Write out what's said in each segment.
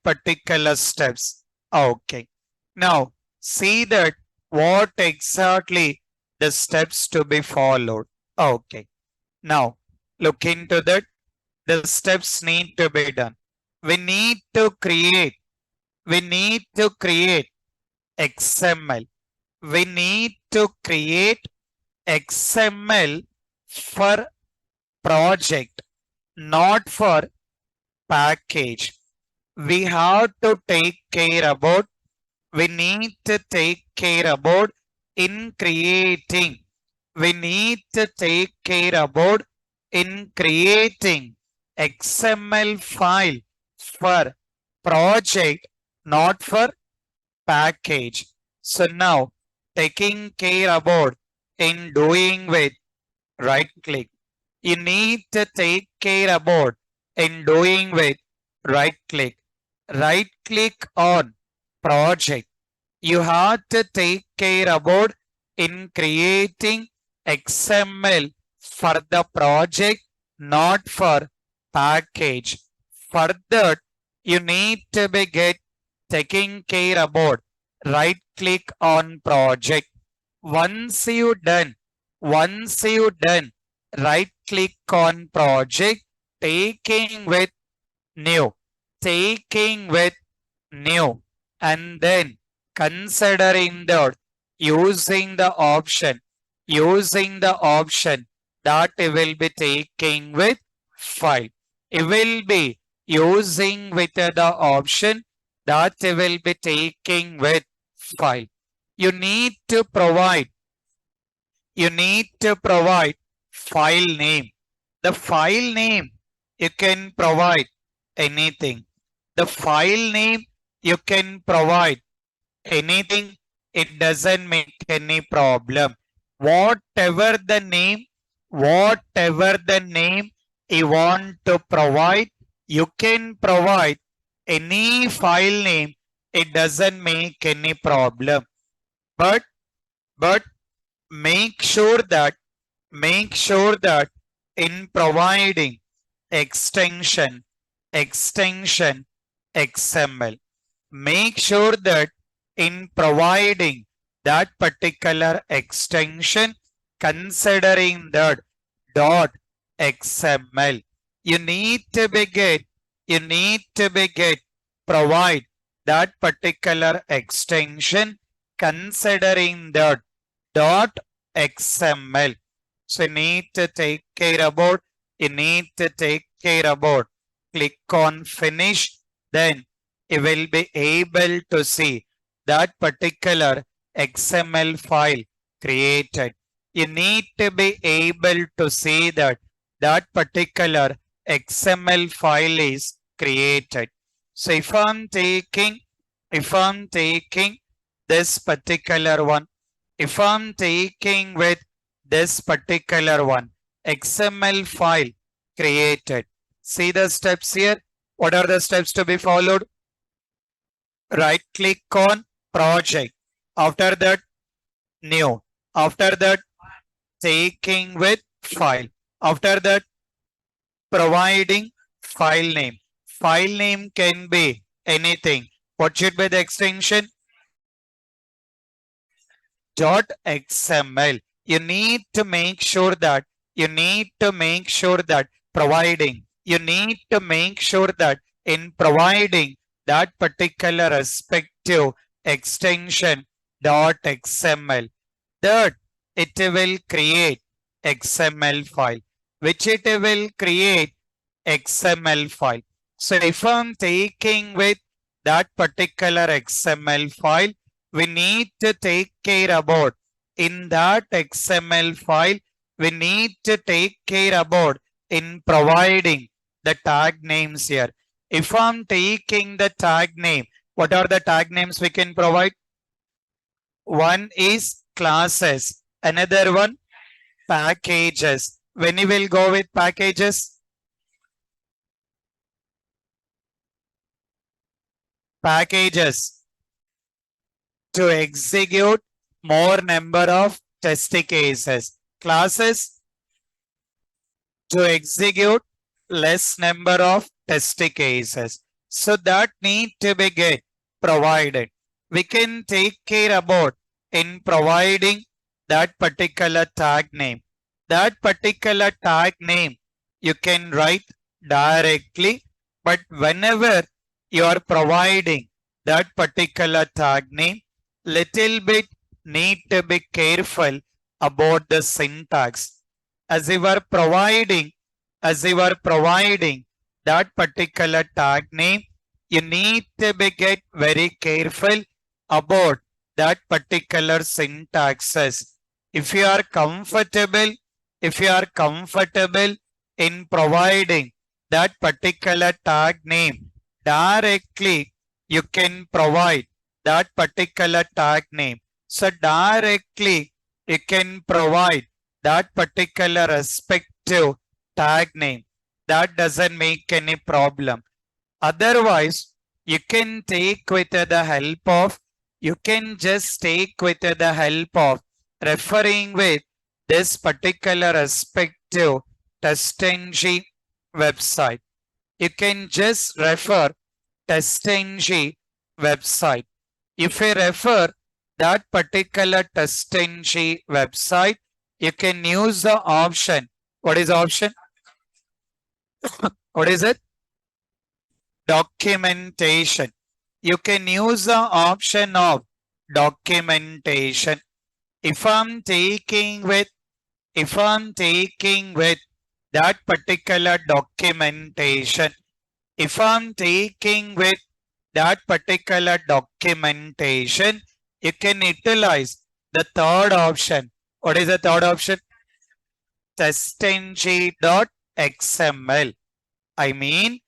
particular steps. Okay. Now, see that what exactly the steps to be followed. Okay. Now, look into that. The steps need to be done. We need to create XML. We need to create XML for project, not for package. We have to take care about, we need to take care about in creating. We need to take care about in creating XML file for project, not for package. So now taking care about in doing with right click. You need to take care about in doing with right click. Right click on project. You have to take care about in creating XML for the project, not for package. For that, you need to be taking care about right click on project. Once you done, right click on project, taking with new, and then considering that using the option that it will be taking with file. It will be using with the option that it will be taking with file. You need to provide file name. The file name you can provide anything. The file name you can provide anything. It doesn't make any problem. Whatever the name you want to provide, you can provide any file name. It doesn't make any problem. But make sure that in providing extension XML, make sure that in providing that particular extension, considering that .xml, you need to be provide that particular extension considering that .xml. So you need to take care about, click on finish, then you will be able to see that particular XML file created. You need to be able to see that particular XML file is created. So if I'm taking this particular one, if I'm taking with this particular one, XML file created. See the steps here. What are the steps to be followed? Right click on project. After that, new. After that, taking with file. After that, providing file name. File name can be anything. What should be the extension? .xml. You need to make sure that providing. You need to make sure that in providing that particular respective extension .xml, that it will create XML file, which it will create XML file. So if I'm taking with that particular XML file, we need to take care about in that XML file, we need to take care about in providing the tag names here. If I'm taking the tag name, what are the tag names we can provide? One is classes, another one packages. When you will go with packages? Packages to execute more number of test cases. Classes to execute less number of test cases. So that need to be get provided. We can take care about in providing that particular tag name. That particular tag name you can write directly, but whenever you are providing that particular tag name, little bit need to be careful about the syntax. As you are providing, as you are providing that particular tag name, you need to be get very careful about that particular syntaxes. If you are comfortable, if you are comfortable in providing that particular tag name directly, you can provide that particular tag name. So directly you can provide that particular respective tag name. That doesn't make any problem. Otherwise, you can take with the help of, you can just take with the help of referring with this particular respective TestNG website. You can just refer TestNG website. If you refer that particular TestNG website, you can use the option. What is the option? What is it? Documentation. You can use the option of documentation. If I'm taking with that particular documentation, if I'm taking with that particular documentation, you can utilize the third option. What is the third option? TestNG.xml. I mean,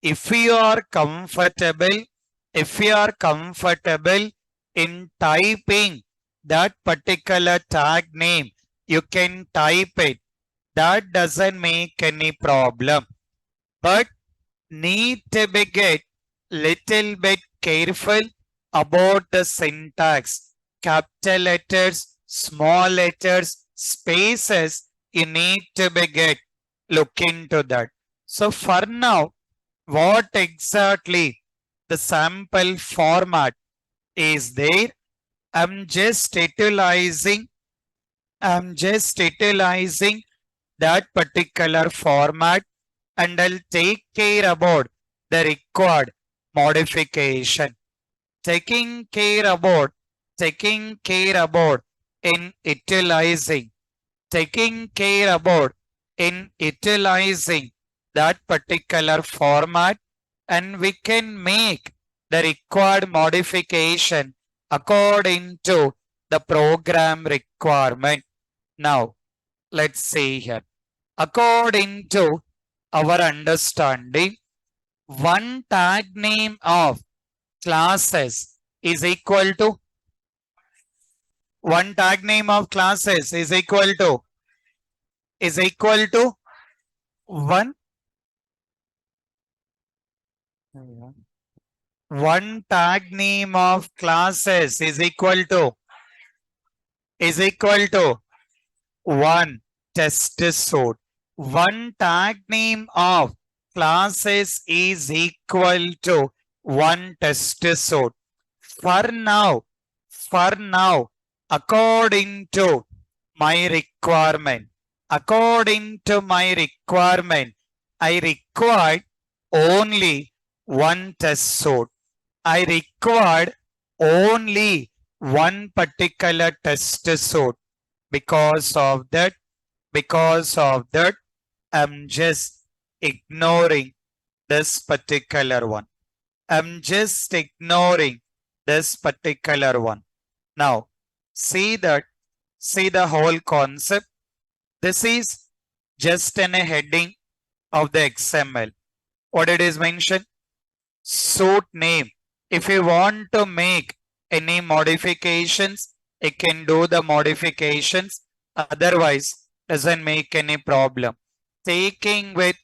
if you are comfortable, if you are comfortable in typing that particular tag name, you can type it. That doesn't make any problem. But need to be get little bit careful about the syntax. Capital letters, small letters, spaces, you need to be get look into that. So for now, what exactly the sample format is there? I'm just utilizing that particular format, and I'll take care about the required modification. Taking care about in utilizing that particular format, and we can make the required modification according to the program requirement. Now, let's see here. According to our understanding, one tag name of classes is equal to one tag name of classes is equal to one one tag name of classes is equal to one test suite. One tag name of classes is equal to one test suite. For now, according to my requirement, I required only one test suite. I required only one particular test suite. Because of that, I'm just ignoring this particular one. I'm just ignoring this particular one. Now, see the whole concept. This is just in a heading of the XML. What it is mentioned? Suite name. If you want to make any modifications, you can do the modifications. Otherwise, doesn't make any problem. Taking with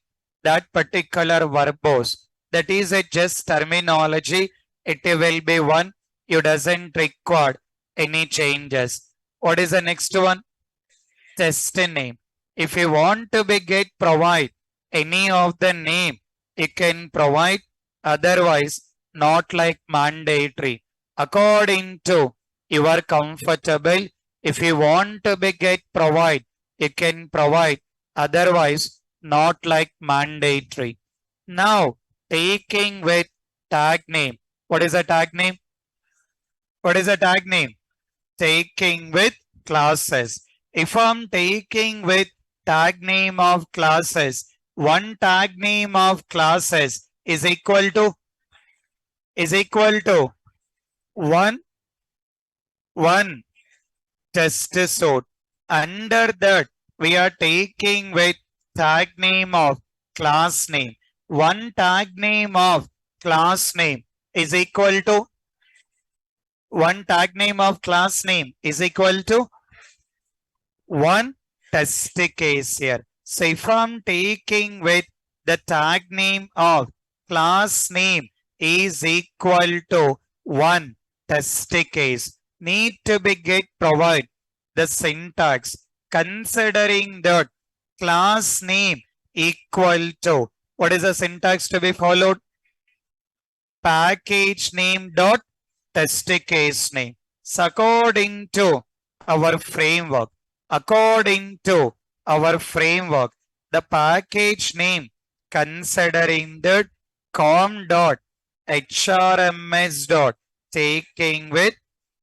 that particular verbose, that is a just terminology. It will be one. You doesn't require any changes. What is the next one? Test name. If you want to be get provide any of the name, you can provide otherwise not like mandatory. According to your comfortable, if you want to be get provide, you can provide, otherwise not like mandatory. Now taking with tag name. What is a tag name? What is a tag name? Taking with classes. If I'm taking with tag name of classes, one tag name of classes is equal to one test suite. Under that, we are taking with tag name of class name. One tag name of class name is equal to one tag name of class name is equal to one test case here. So if I'm taking with the tag name of class name is equal to one test case, need to be get provide the syntax considering that class name equal to, what is the syntax to be followed? Package name dot test case name. So according to our framework, the package name considering the com dot hrms dot taking with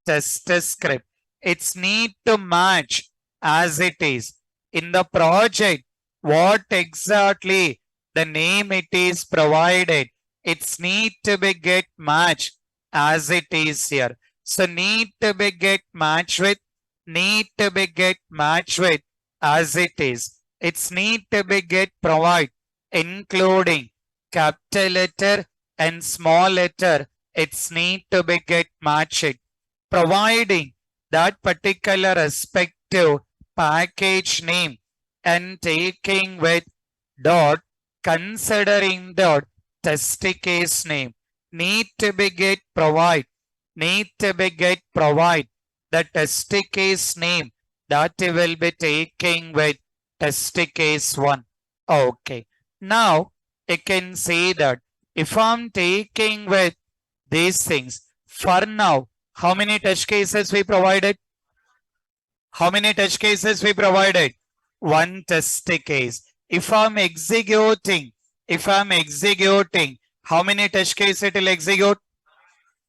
test script, it's need to match as it is in the project. What exactly the name it is provided, it's need to be get matched as it is here. So need to be get matched with as it is. It's need to be get provide including capital letter and small letter. It's need to be get matched, providing that particular respective package name and taking with dot considering dot test case name need to be get provide the test case name that will be taking with test case 1. Okay. Now you can see that if I'm taking with these things, for now, how many test cases we provided? How many test cases we provided? One test case. If I'm executing, how many test cases it will execute?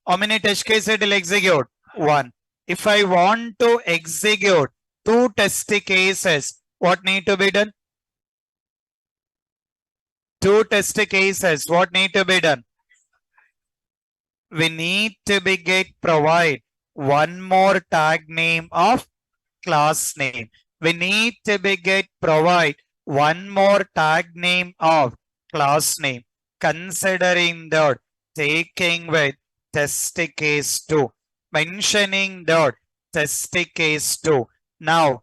How many test cases it will execute? One. If I want to execute two test cases, what need to be done? Two test cases, what need to be done? We need to be get provide one more tag name of class name. We need to be get provide one more tag name of class name considering that taking with test case 2, mentioning that test case 2. Now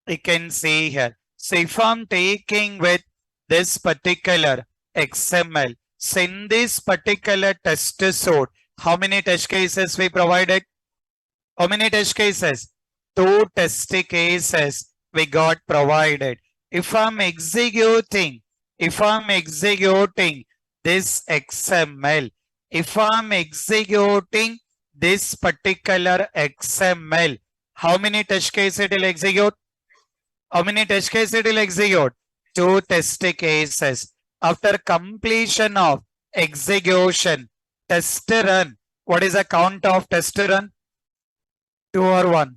you can see here. So if I'm taking with this particular XML, so in this particular test suite, how many test cases we provided? How many test cases? Two test cases we got provided. If I'm executing this XML, this particular XML, how many test cases it will execute? How many test cases it will execute? Two test cases. After completion of execution, test run. What is the count of test run? 2 or 1?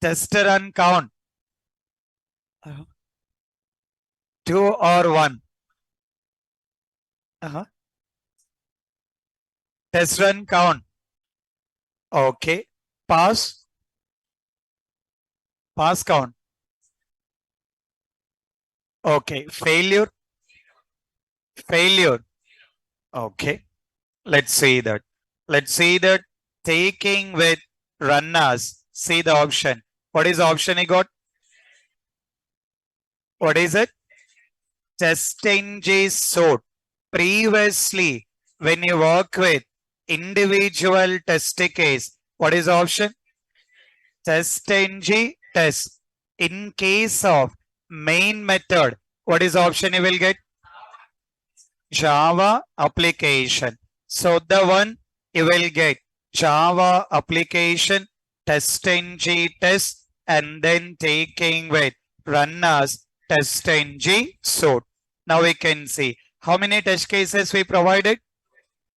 Test run count. 2 or 1? Test run count. Okay. Pass count. Okay. Failure. Okay. Let's see that. Taking with run as. See the option. What is the option you got? What is it? TestNG TestSuite. Previously, when you work with individual test case, what is the option? TestNG test. In case of main method, what is the option you will get? Java application. So the one you will get Java application TestNG test and then taking with run as TestNG suite. Now we can see how many test cases we provided.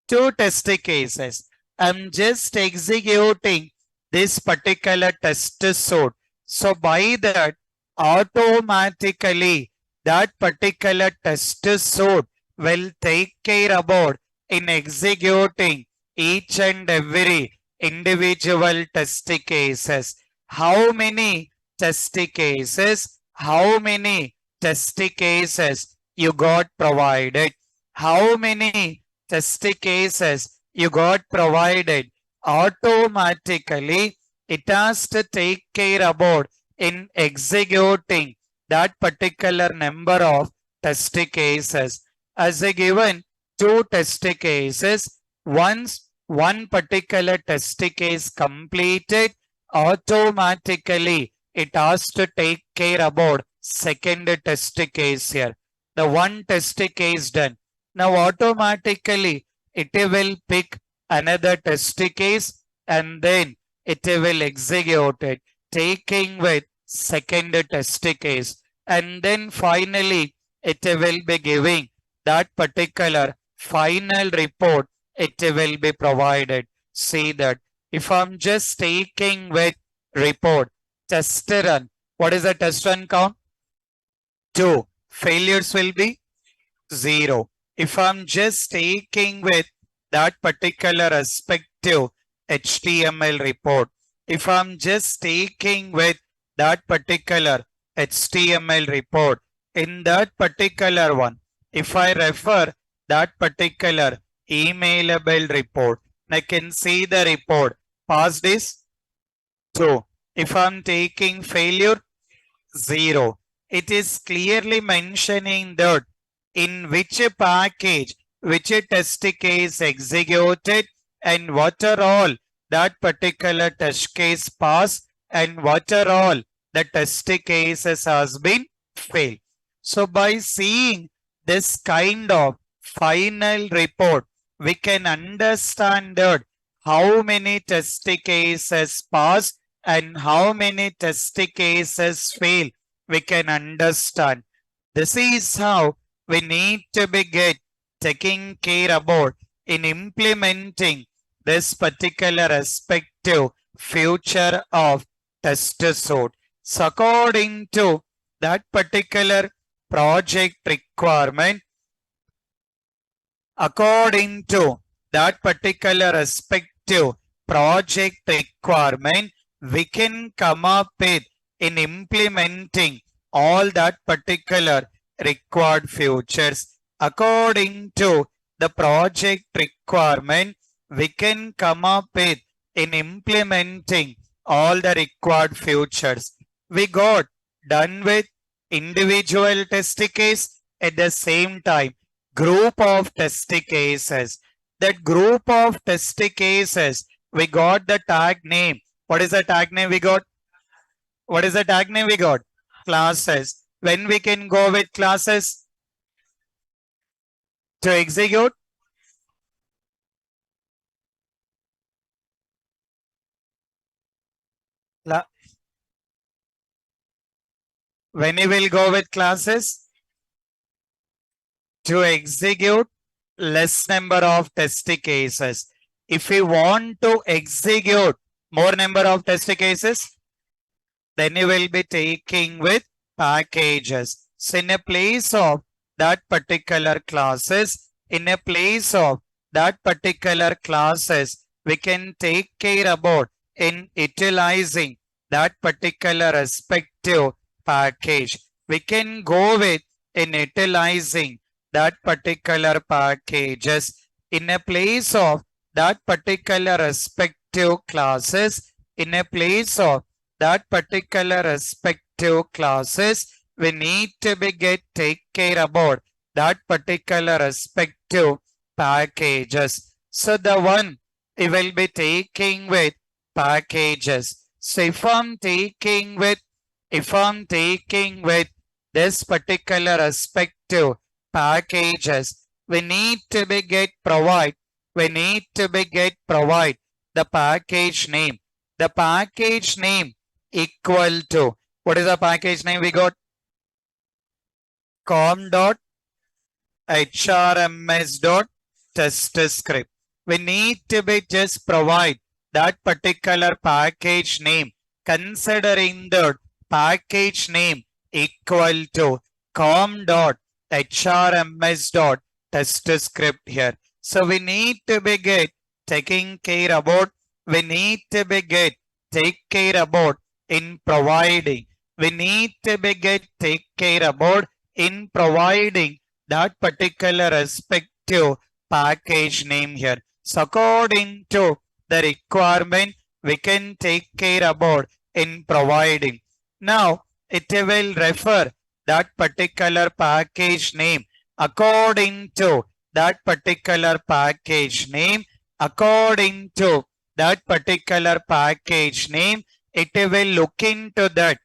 Two test cases. I'm just executing this particular test suite. So by that, automatically that particular test suite will take care about in executing each and every individual test cases. How many test cases? How many test cases you got provided? How many test cases you got provided? Automatically it has to take care about in executing that particular number of test cases. As a given two test cases, once one particular test case completed, automatically it has to take care about second test case here. The one test case done. Now automatically it will pick another test case and then it will execute it, taking with second test case. And then finally it will be giving that particular final report, it will be provided. See that if I'm just taking with report, test run, what is the test run count? 2. Failures will be 0. If I'm just taking with that particular respective HTML report, if I'm just taking with that particular HTML report, in that particular one, if I refer that particular emailable report, I can see the report. Passed is 2. If I'm taking failure, 0. It is clearly mentioning that in which package, which test case executed and what are all that particular test case pass and what are all the test cases has been failed. So by seeing this kind of final report, we can understand that how many test cases pass and how many test cases fail. We can understand. This is how we need to be taking care about in implementing this particular respective future of test suite. So according to that particular project requirement, according to that particular respective project requirement, we can come up with in implementing all that particular required features. According to the project requirement, we can come up with in implementing all the required features. We got done with individual test case at the same time group of test cases. That group of test cases, we got the tag name. What is the tag name we got? What is the tag name we got? Classes. When we can go with classes to execute? When you will go with classes? To execute less number of test cases. If you want to execute more number of test cases, then you will be taking with packages. So in a place of that particular classes, in a place of that particular classes, we can take care about in utilizing that particular respective package. We can go with in utilizing that particular packages in a place of that particular respective classes, in a place of that particular respective classes, we need to be take care about that particular respective packages. So the one we will be taking with packages. So if I'm taking with this particular respective packages, we need to be provide the package name. The package name equal to, what is the package name we got? com.hrms.testscript. We need to be just provide that particular package name, considering the package name equal to com.hrms.testscript here. So we need to be taking care about, we need to be take care about in providing, we need to be take care about in providing that particular respective package name here. So according to the requirement, we can take care about in providing. Now it will refer that particular package name according to that particular package name, according to that particular package name, it will look into that,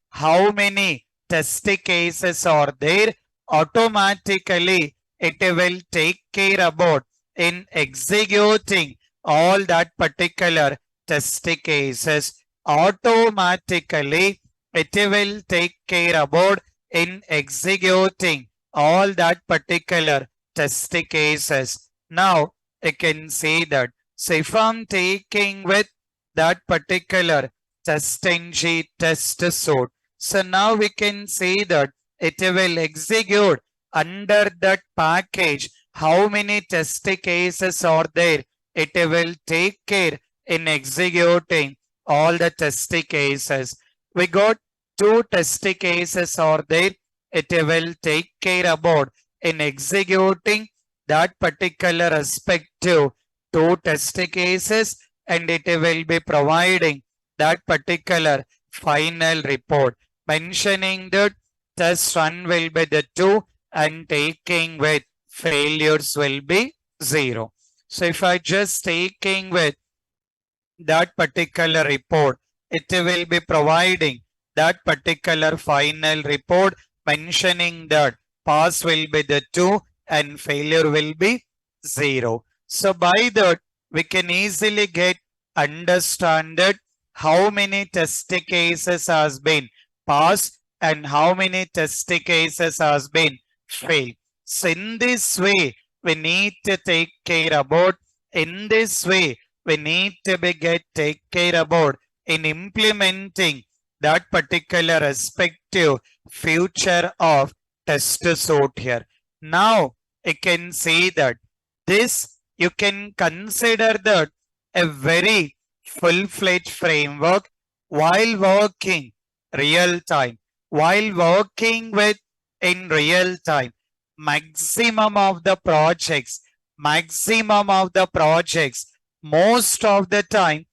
how many test cases are there. Automatically it will take care about in executing all that particular test cases. Automatically it will take care about in executing all that particular test cases. Now you can see that. So if I'm taking with that particular TestNG TestSuite, so now we can see that it will execute under that package how many test cases are there. It will take care in executing all the test cases. We got 2 test cases are there. It will take care about in executing that particular respective 2 test cases, and it will be providing that particular final report, mentioning that test run will be the 2 and taking with failures will be 0. So if I just taking with that particular report, it will be providing that particular final report, mentioning that pass will be the 2 and failure will be 0. So by that we can easily understand that how many test cases has been passed and how many test cases has been failed. So in this way we need to take care about, in this way we need to be take care about in implementing that particular respective feature of TestSuite here. Now you can see that this, you can consider that a very full-fledged framework while working real time, while working with in real time. Maximum of the projects, most of the time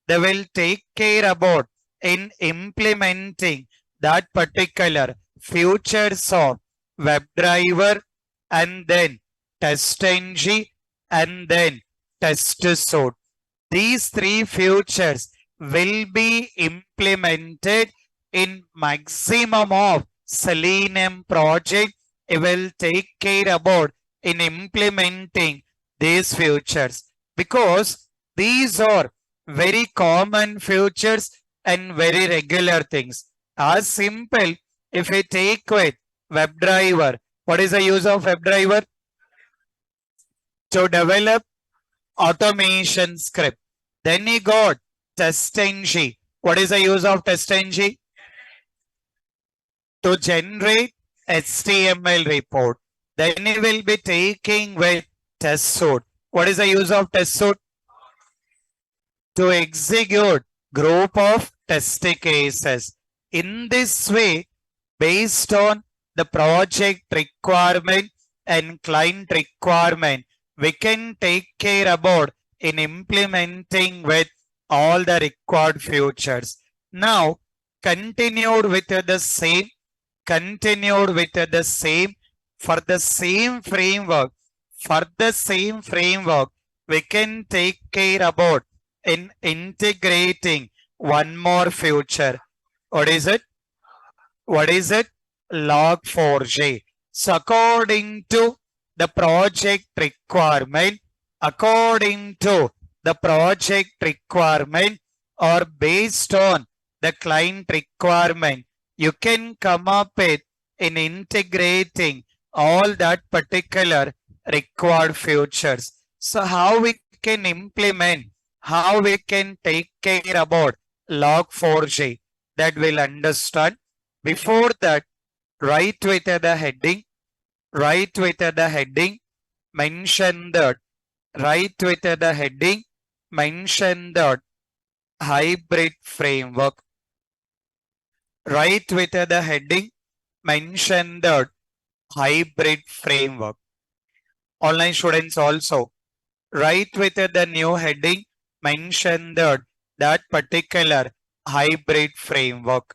they will take care about in implementing that particular features of WebDriver and then TestNG and then TestSuite. These 3 features will be implemented in maximum of Selenium project. It will take care about in implementing these features, because these are very common features and very regular things. As simple, if we take with WebDriver, what is the use of WebDriver? To develop automation script. Then he got TestNG. What is the use of TestNG? To generate HTML report. Then he will be taking with TestSuite. What is the use of TestSuite? To execute group of test cases. In this way, based on the project requirement and client requirement, we can take care about in implementing with all the required features. Now, continued with the same, for the same framework, we can take care about in integrating one more feature. What is it? log4j. So according to the project requirement, or based on the client requirement, you can come up with in integrating all that particular required features. So how we can implement, how we can take care about log4j, that will understand. Before that, write with the heading, write with the heading, mention that, write with the heading, mention that hybrid framework, write with the heading, mention that hybrid framework. Online students also, write with the new heading, mention that particular hybrid framework.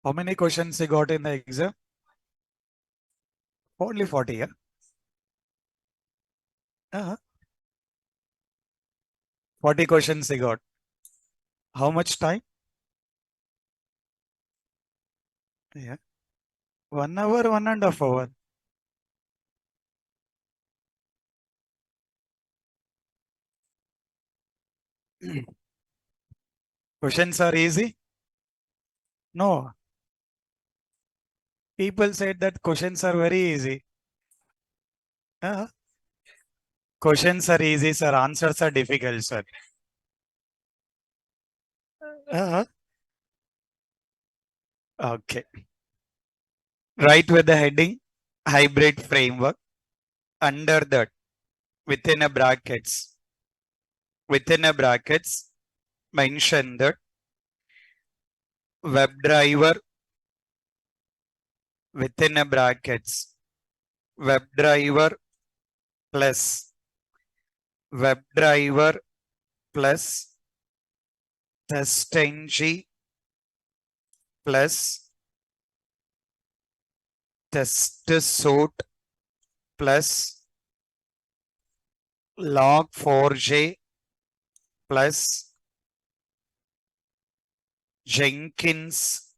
How many questions you got in the exam? Only 40, yeah? 40 questions you got. How much time? Yeah. 1 hour, 1.5 hours. Questions are easy? No. People said that questions are very easy. Questions are easy, sir. Answers are difficult, sir. Okay. Write with the heading hybrid framework. Under that, within a brackets, mention that WebDriver, within a brackets, WebDriver plus WebDriver plus TestNG plus TestSuite plus log4j plus Jenkins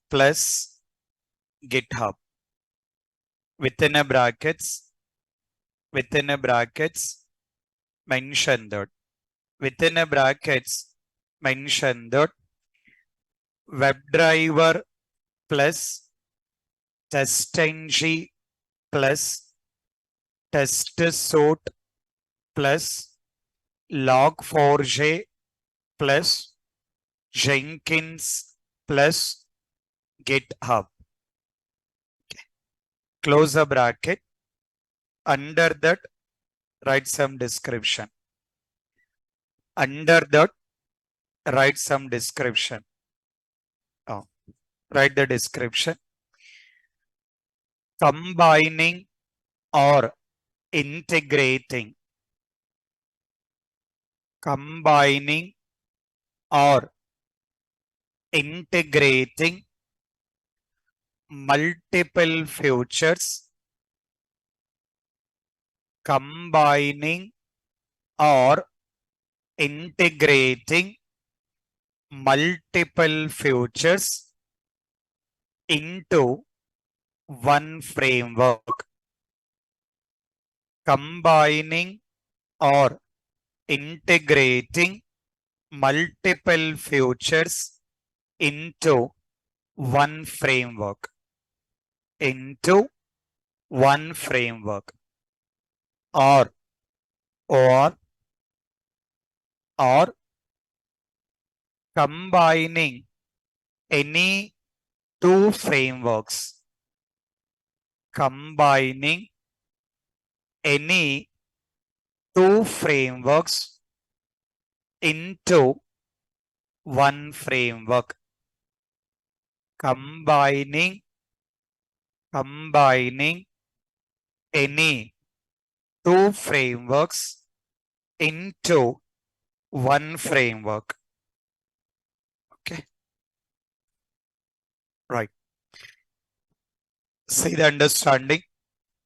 plus GitHub. Within a brackets, mention that. Within a brackets, mention that WebDriver plus TestNG plus TestSuite plus log4j plus Jenkins plus GitHub. Close the bracket. Under that, write some description. Under that, write some description. Write the description. Combining or integrating. Combining or integrating multiple features. Combining or integrating multiple features into one framework. Combining or integrating multiple features into one framework. Into one framework. Or combining any two frameworks. Combining any two frameworks into one framework. combining any two frameworks into one framework. Okay, right. See the understanding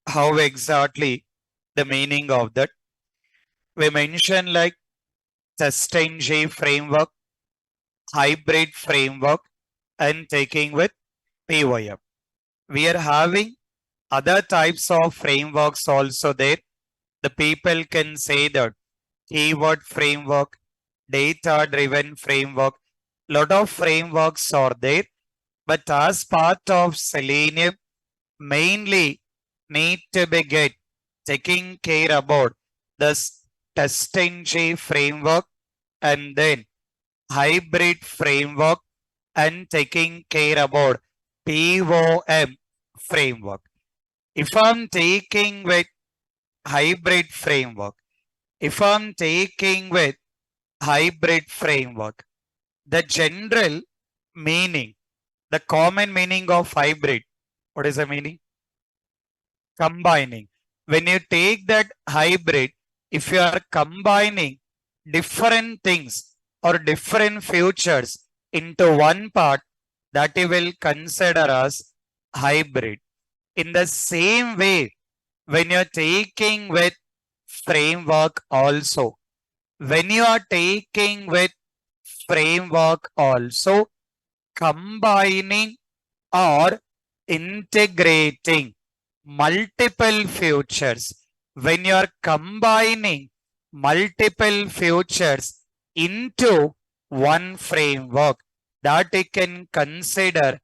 how exactly the meaning of that. We mentioned like TestNG framework, hybrid framework, and taking with PYM. We are having other types of frameworks also there. The people can say that keyword framework, data driven framework, lot of frameworks are there. But as part of Selenium, mainly need to be get taking care about the TestNG framework and then hybrid framework and taking care about POM framework. If I'm taking with hybrid framework, if I'm taking with hybrid framework, the general meaning, the common meaning of hybrid, what is the meaning? Combining. When you take that hybrid, if you are combining different things or different features into one part, that you will consider as hybrid. In the same way, when you're taking with framework also, when you are taking with framework also, combining or integrating multiple features. When you are combining multiple features into one framework, that you can consider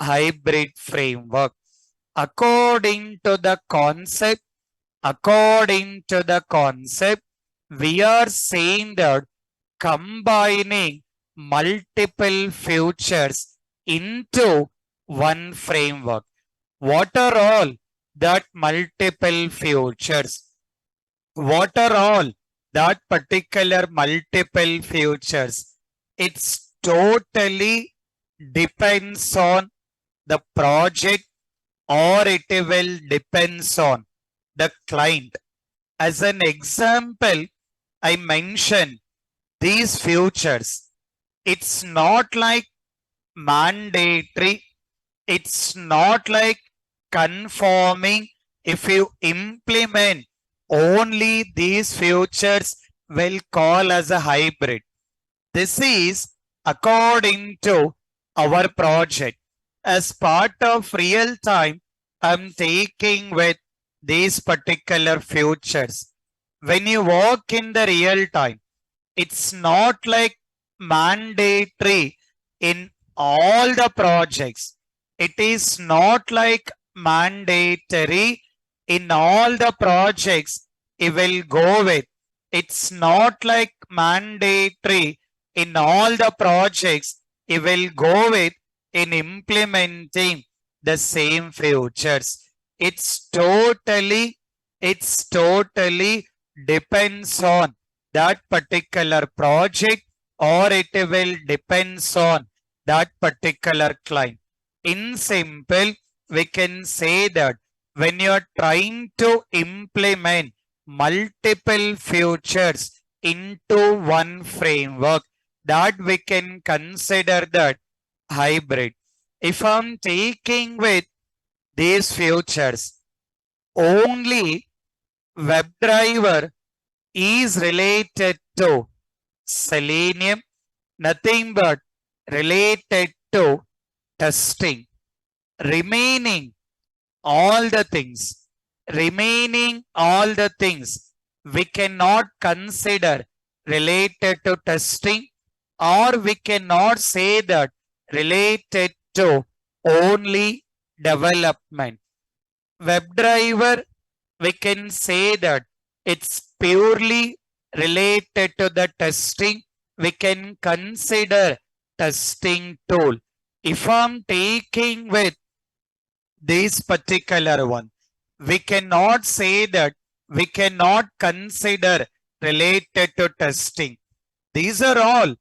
hybrid framework. According to the concept, we are saying that combining multiple features into one framework. What are all that multiple features? What are all that particular multiple features? It's totally depends on the project or it will depends on the client. As an example, I mentioned these features. It's not like mandatory. It's not like conforming. If you implement only these features, will call as a hybrid. This is according to our project. As part of real time, I'm taking with these particular features. When you work in the real time, it's not like mandatory in all the projects. It is not like mandatory in all the projects it will go with. It's not like mandatory in all the projects it will go with in implementing the same features. It's totally depends on that particular project or it will depends on that particular client. In simple, we can say that when you are trying to implement multiple features into one framework, that we can consider that hybrid. If I'm taking with these features, only WebDriver is related to Selenium, nothing but related to testing. Remaining all the things, we cannot consider related to testing, or we cannot say that related to only development. WebDriver, we can say that it's purely related to the testing. We can consider testing tool. If I'm taking with this particular one, we cannot say that we cannot consider related to testing. These are all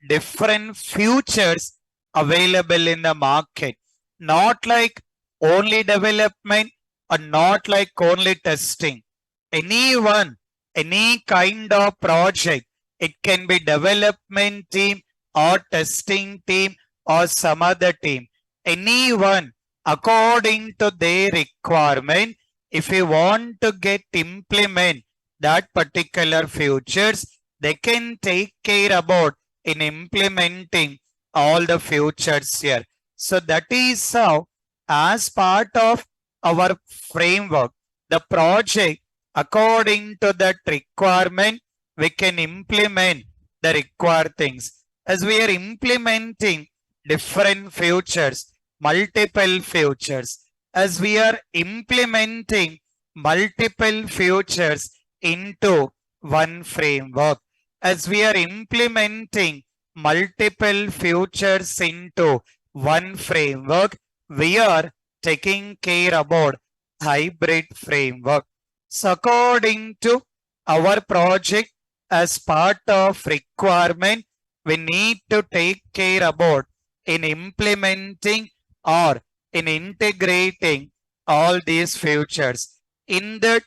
different features available in the market. Not like only development or not like only testing. Anyone, any kind of project, it can be development team or testing team or some other team. Anyone according to their requirement, if you want to get implement that particular features, they can take care about in implementing all the features here. So that is how, as part of our framework, the project, according to that requirement, we can implement the required things. As we are implementing different features, multiple features, as we are implementing multiple features into one framework, as we are implementing multiple features into one framework, we are taking care about hybrid framework. So according to our project, as part of requirement, we need to take care about in implementing or in integrating all these features. In that,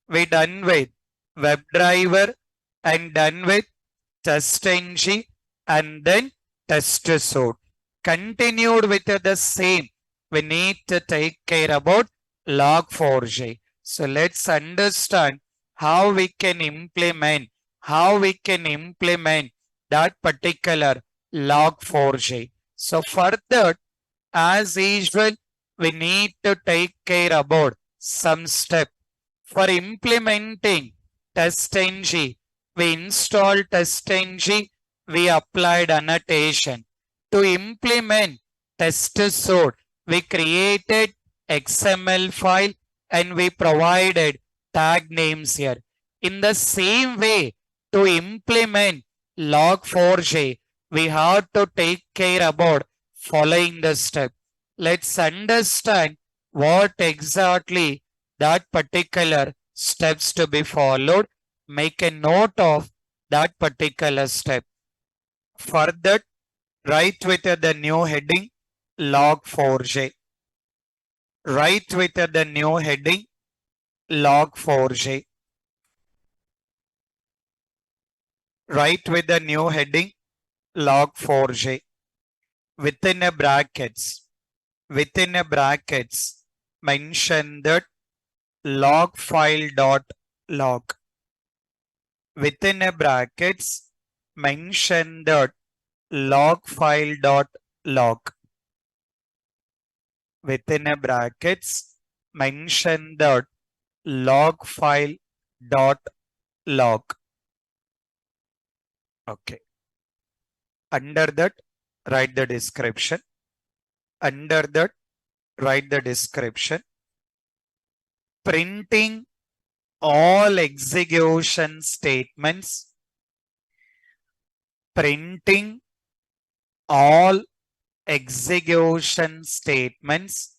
we done with WebDriver and done with TestNG and then TestSuite. Continued with the same, we need to take care about Log4j. So let's understand how we can implement, that particular Log4j. So for that, as usual, we need to take care about some step. For implementing TestNG, we installed TestNG, we applied annotation. To implement TestSuite, we created XML file and we provided tag names here. In the same way, to implement Log4j, we have to take care about following the step. Let's understand what exactly that particular steps to be followed. Make a note of that particular step. For that, write with the new heading Log4j. Write with the new heading Log4j. Write with the new heading Log4j. Within a brackets, mention that log file dot log. Within a brackets, mention that log file dot log. Within a brackets, mention that log file dot log. Okay. Under that, write the description. Under that, write the description. Printing all execution statements. Printing all execution statements.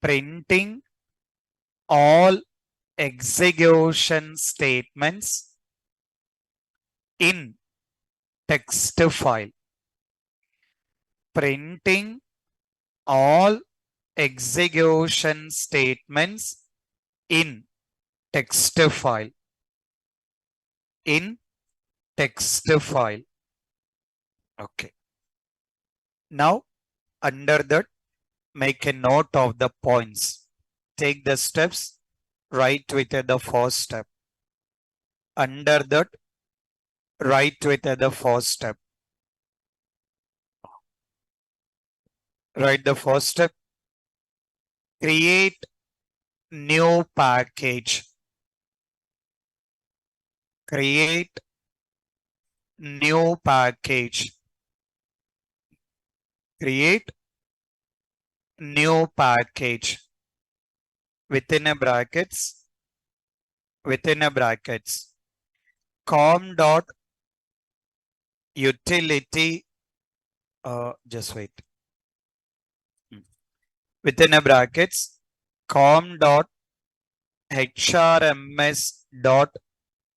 Printing all execution statements in text file. Printing all execution statements in text file. In text file. Okay. Now, under that, make a note of the points. Take the steps, write with the first step. Under that, write with the first step. Write the first step. Create new package. Create new package. Create new package. Within a brackets. Com dot utility. Just wait. Within a brackets, com dot hrms dot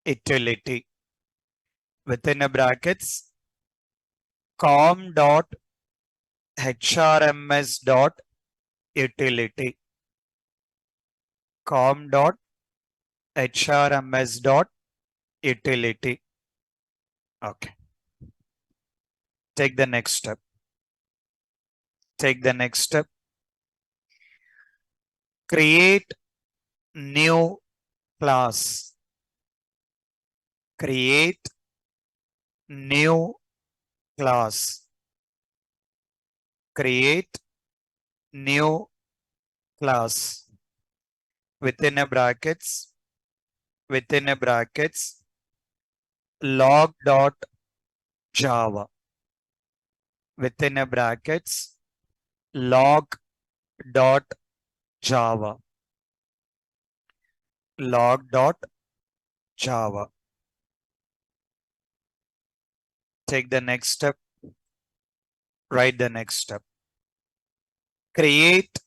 utility. Within a brackets, com.hrms.utility. com.hrms.utility. Okay. Take the next step. Take the next step. Create new class. Create new class. Create new class. Within a brackets. Within a brackets. log.java. Within a brackets. log.java. log.java. Take the next step. Write the next step. Create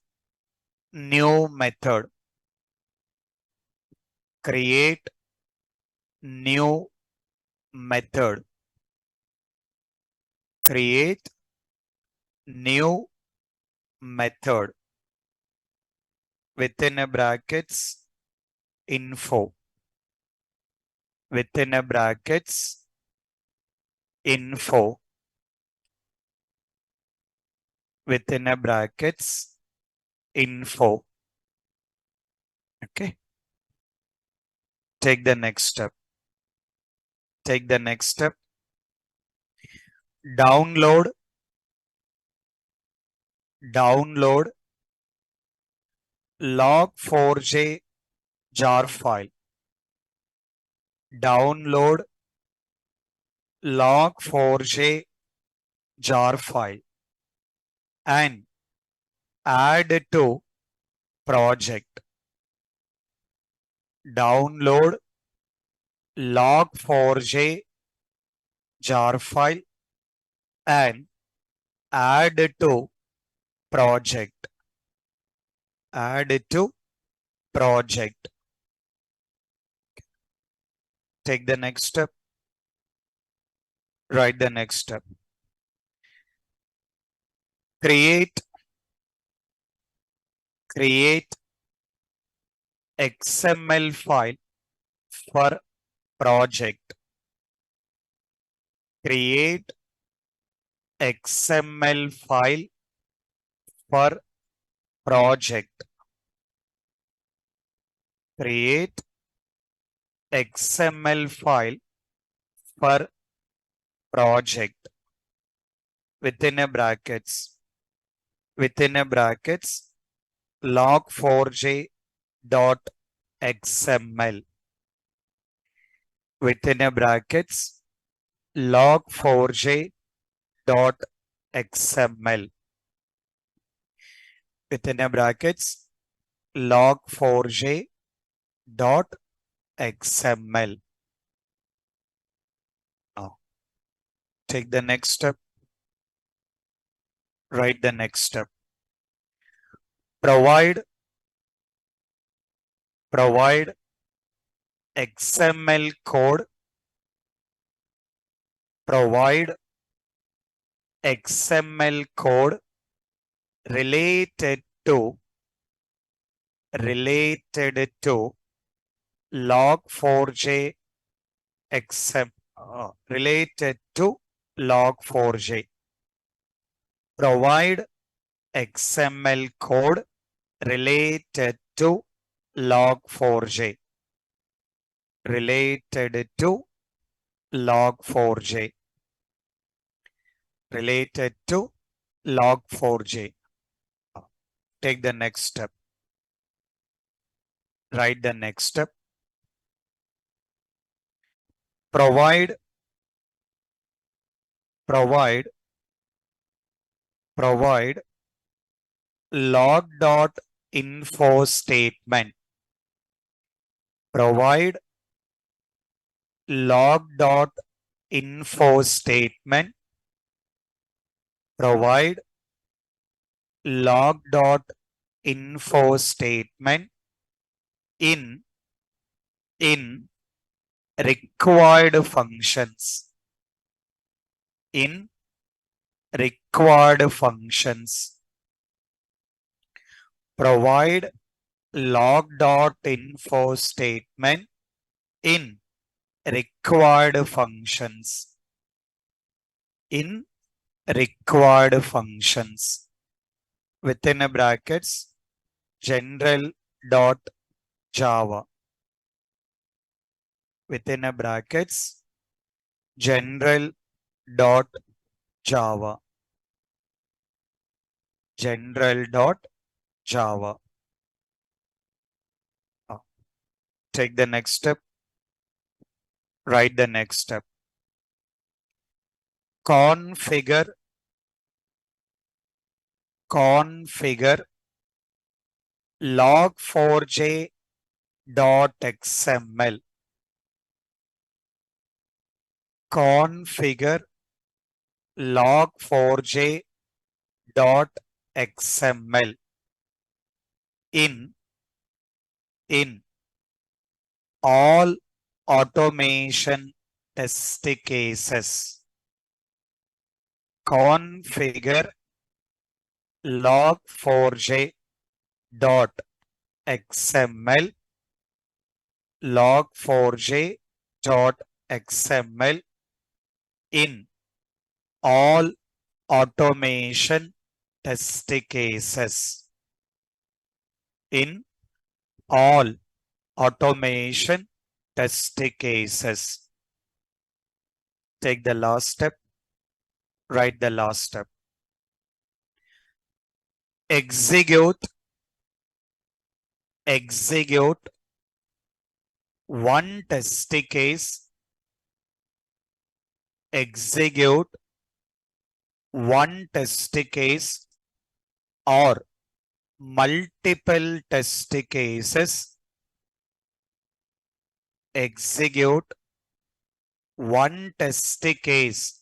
new method. Create new method. Create new method. Within a brackets, info. Within a brackets, info. Within a brackets, info. Okay. Take the next step. Take the next step. Download log4j jar file. Download log4j jar file and add to project. Download log4j jar file and add to project. Add to project. Take the next step. Write the next step. Create XML file for project. Create XML file for project. Create XML file for project. Within a brackets. Within a brackets, log4j dot xml. Within a brackets, log4j dot xml. Within a brackets, log4j dot xml. Now, take the next step. Write the next step. Provide XML code. Provide XML code related to log4j related to log4j. Provide XML code related to log4j. Related to log4j. Related to log4j. Take the next step. Write the next step. Provide log.info statement. Provide log.info statement. Provide log.info statement in required functions. In required functions. Provide log.info statement in required functions. In required functions. Within a brackets, general.java. Within a brackets, general.java. General.java. Take the next step. Write the next step. Configure log4j.xml. Configure log4j.xml in all automation test cases. Configure log4j.xml log4j.xml in all automation test cases. In all automation test cases. Take the last step. Write the last step. Execute one test case. Execute one test case or multiple test cases. Execute one test case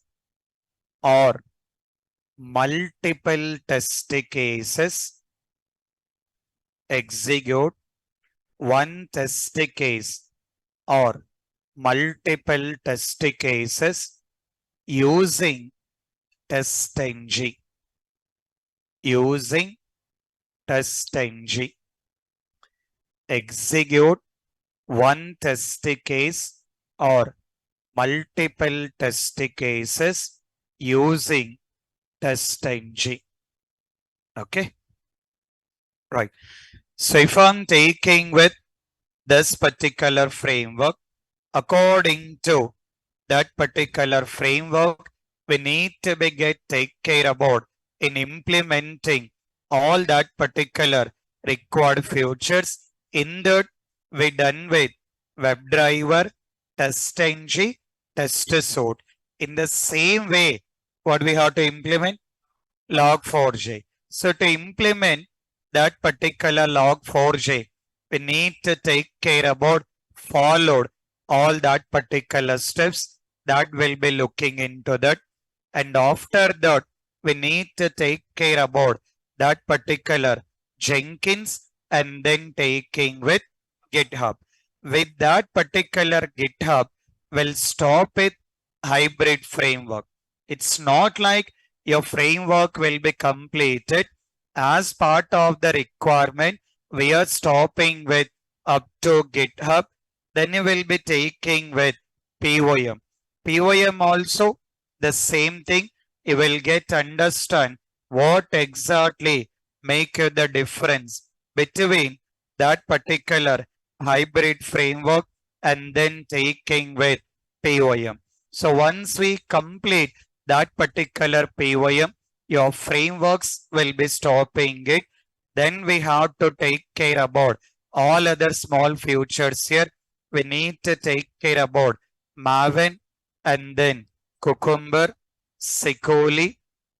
or multiple test cases. Execute one test case or multiple test cases using TestNG. Using TestNG. Execute one test case or multiple test cases using TestNG. Okay. Right. So if I'm taking with this particular framework, according to that particular framework, we need to take care about in implementing all that particular required features. In that, we done with WebDriver TestNG TestSuite. In the same way, what we have to implement? Log4j. So to implement that particular log4j, we need to take care about followed all that particular steps that will be looking into that. And after that, we need to take care about that particular Jenkins and then taking with GitHub. With that particular GitHub, we'll stop with hybrid framework. It's not like your framework will be completed as part of the requirement. We are stopping with up to GitHub. Then you will be taking with POM. POM also the same thing. You will get understand what exactly make the difference between that particular hybrid framework and then taking with POM. So once we complete that particular POM, your frameworks will be stopping it. Then we have to take care about all other small features here. We need to take care about Maven and then Cucumber, Secoli,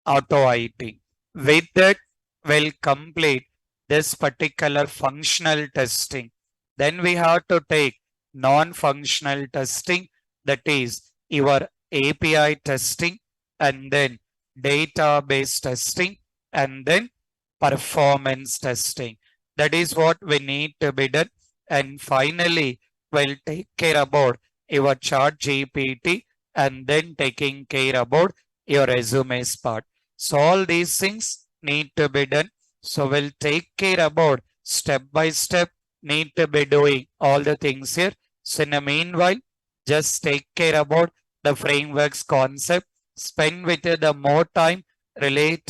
Auto IT. With that, we'll complete this particular functional testing. Then we have to take non-functional testing, that is your API testing, and then database testing, and then performance testing. That is what we need to be done. And finally, we'll take care about your chart GPT and then taking care about your resumes part. So all these things need to be done. So we'll take care about step by step, need to be doing all the things here. So in the meanwhile, just take care about the frameworks concept, spend with it the more time related